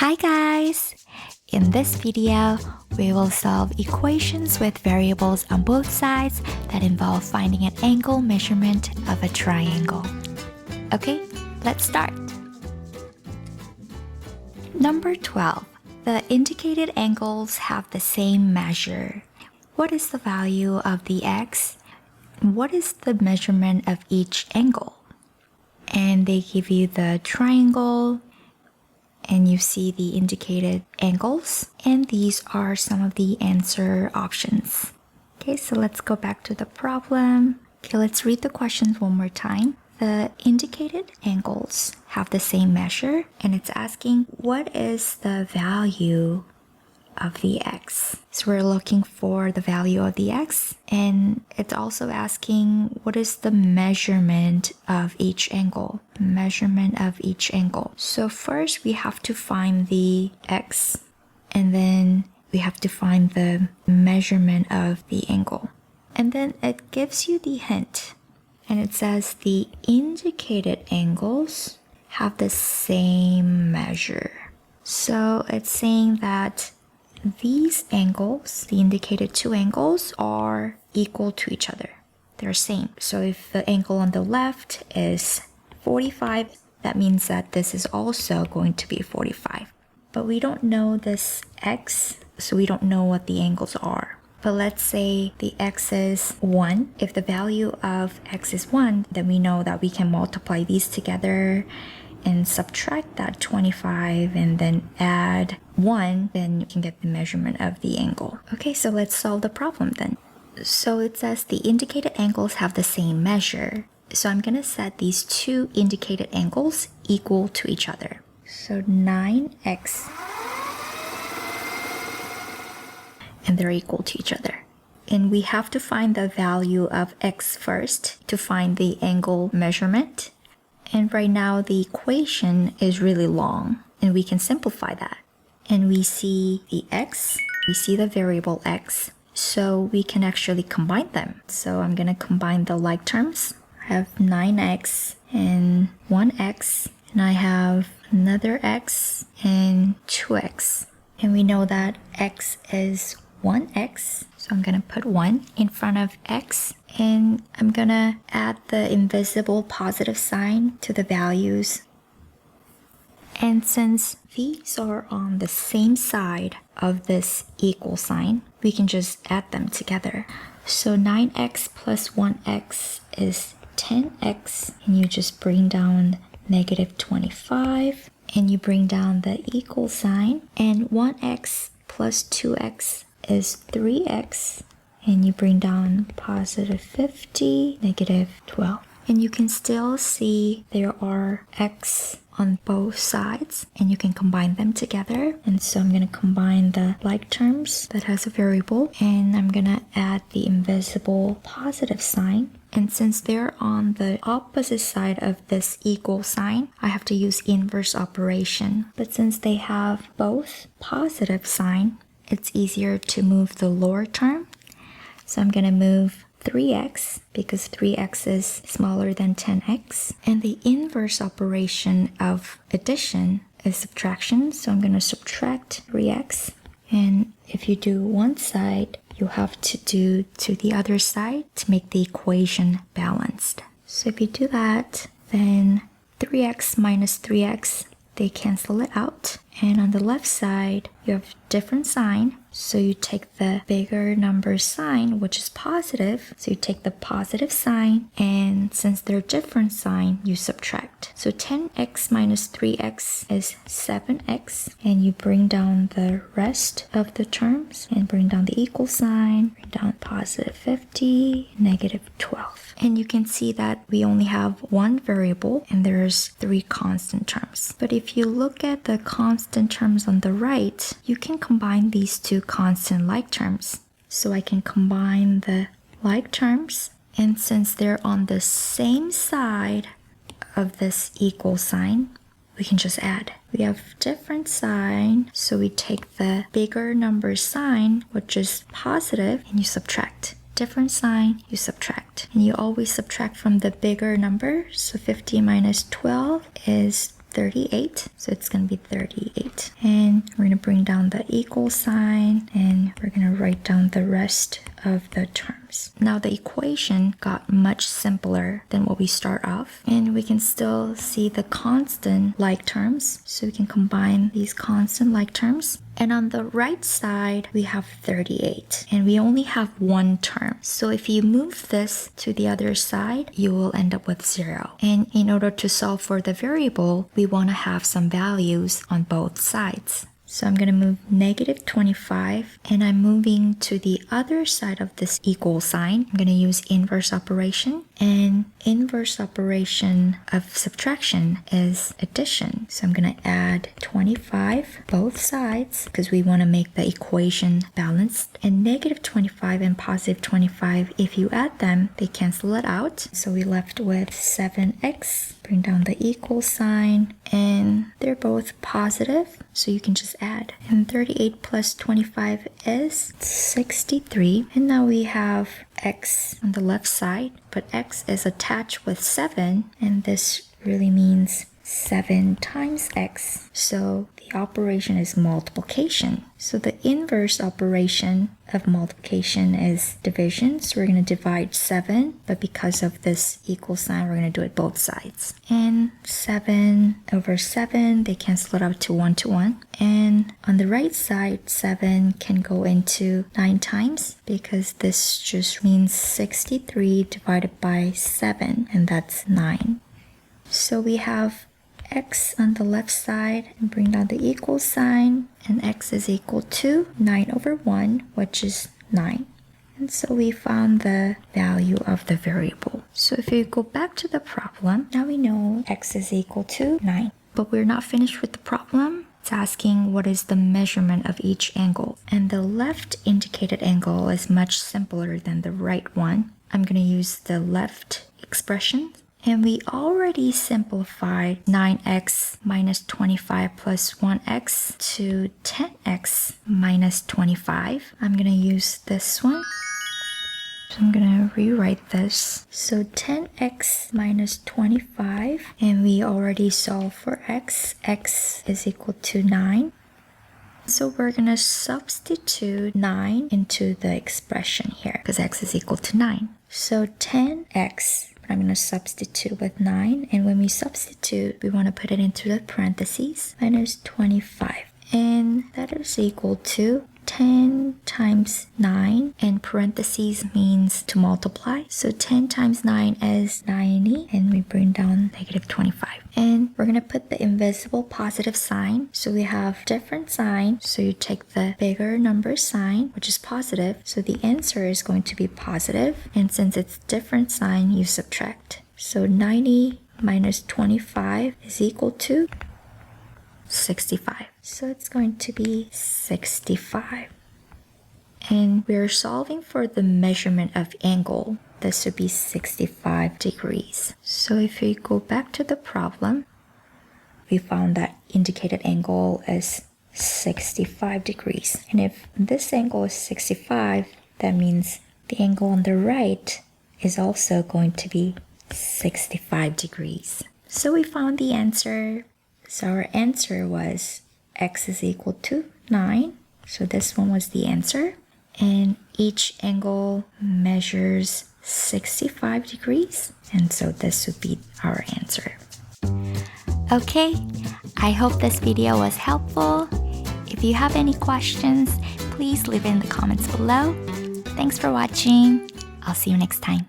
Hi guys! In this video, we will solve equations with variables on both sides that involve finding an angle measurement of a triangle. Okay, let's start. Number 12. The indicated angles have the same measure. What is the value of the x? What is the measurement of each angle? And they give you the triangle, and you see the indicated angles, and these are some of the answer options. Okay, so let's go back to the problem. Okay, let's read the questions one more time. The indicated angles have the same measure, and it's asking what is the value of the x. So we're looking for the value of the x, and it's also asking what is the measurement of each angle. Measurement of each angle. So first we have to find the x, and then we have to find the measurement of the angle. And then it gives you the hint, and it says the indicated angles have the same measure. So it's saying that these angles, the indicated two angles, are equal to each other. They're same. So if the angle on the left is 45, that means that this is also going to be 45. But we don't know this x, so we don't know what the angles are. But let's say the x is 1. If the value of x is 1, then we know that we can multiply these together and subtract that 25 and then add 1, then you can get the measurement of the angle. Okay, so let's solve the problem then. So it says the indicated angles have the same measure. So I'm gonna set these two indicated angles equal to each other. So 9x, and they're equal to each other. And we have to find the value of x first to find the angle measurement. And right now the equation is really long, and we can simplify that. And we see the x, we see the variable x, so we can actually combine them. So I'm gonna combine the like terms. I have 9x and 1x, and I have another x and 2x. And we know that x is 1x, so I'm gonna put 1 in front of x, and I'm gonna add the invisible positive sign to the values. And since these are on the same side of this equal sign, we can just add them together. So 9x plus 1x is 10x, and you just bring down negative 25, and you bring down the equal sign, and 1x plus 2x is 3x, and you bring down positive 50, negative 12. And you can still see there are x on both sides, and you can combine them together. And so I'm going to combine the like terms that has a variable, and I'm going to add the invisible positive sign. And since they're on the opposite side of this equal sign, I have to use inverse operation. But since they have both positive sign, it's easier to move the lower term. So I'm going to move 3x because 3x is smaller than 10x. And the inverse operation of addition is subtraction. So I'm going to subtract 3x. And if you do one side, you have to do to the other side to make the equation balanced. So if you do that, then 3x minus 3x, they cancel it out. And on the left side, you have different sign. So you take the bigger number sign, which is positive. So you take the positive sign, and since they're different sign, you subtract. So 10x minus 3x is 7x, and you bring down the rest of the terms and bring down the equal sign, bring down positive 50, negative 12. And you can see that we only have one variable and there's 3 constant terms. But if you look at the constant terms on the right, you can combine these two constant like terms. So I can combine the like terms, and since they're on the same side of this equal sign, we can just add. We have different sign, so we take the bigger number sign, which is positive, and you subtract. Different sign, you subtract. And you always subtract from the bigger number, so 50 minus 12 is 38, so it's going to be 38. And we're going to bring down the equal sign, and we're going to write down the rest of the terms. Now the equation got much simpler than what we start off, and we can still see the constant like terms, so we can combine these constant like terms. And on the right side, we have 38, and we only have one term. So if you move this to the other side, you will end up with 0. And in order to solve for the variable, we want to have some values on both sides. So I'm going to move negative 25, and I'm moving to the other side of this equal sign. I'm going to use inverse operation, and inverse operation of subtraction is addition. So I'm going to add 25 both sides because we want to make the equation balanced. And negative 25 and positive 25, if you add them, they cancel it out. So we left with 7x. Bring down the equal sign, and they're both positive, so you can just add. And 38 plus 25 is 63. And now we have x on the left side, but x is attached with 7, and this really means 7 times x. So the operation is multiplication. So the inverse operation of multiplication is division. So we're going to divide 7, but because of this equal sign, we're going to do it both sides. And 7 over 7, they cancel it out to 1 to 1. And on the right side, 7 can go into 9 times because this just means 63 divided by 7, and that's 9. So we have x on the left side, and bring down the equal sign, and x is equal to 9 over 1, which is 9. And so we found the value of the variable. So if you go back to the problem, now we know x is equal to 9. But we're not finished with the problem. It's asking what is the measurement of each angle. And the left indicated angle is much simpler than the right one. I'm going to use the left expression. And we already simplified 9x minus 25 plus 1x to 10x minus 25. I'm going to use this one. So I'm going to rewrite this. So 10x minus 25, and we already solved for x. X is equal to 9. So we're going to substitute 9 into the expression here because x is equal to 9. So 10x, I'm going to substitute with 9, and when we substitute, we want to put it into the parentheses, minus 25. And that is equal to 10 times 9, and parentheses means to multiply. So 10 times 9 is 90, and we bring down negative 25. And we're going to put the invisible positive sign. So we have different signs. So you take the bigger number sign, which is positive. So the answer is going to be positive. And since it's different sign, you subtract. So 90 minus 25 is equal to 65. So it's going to be 65. And we're solving for the measurement of angle. This would be 65 degrees. So if we go back to the problem, we found that indicated angle is 65 degrees. And if this angle is 65, that means the angle on the right is also going to be 65 degrees. So we found the answer. So our answer was x is equal to 9. So this one was the answer. And each angle measures 65 degrees. And so this would be our answer. Okay, I hope this video was helpful. If you have any questions, please leave it in the comments below. Thanks for watching. I'll see you next time.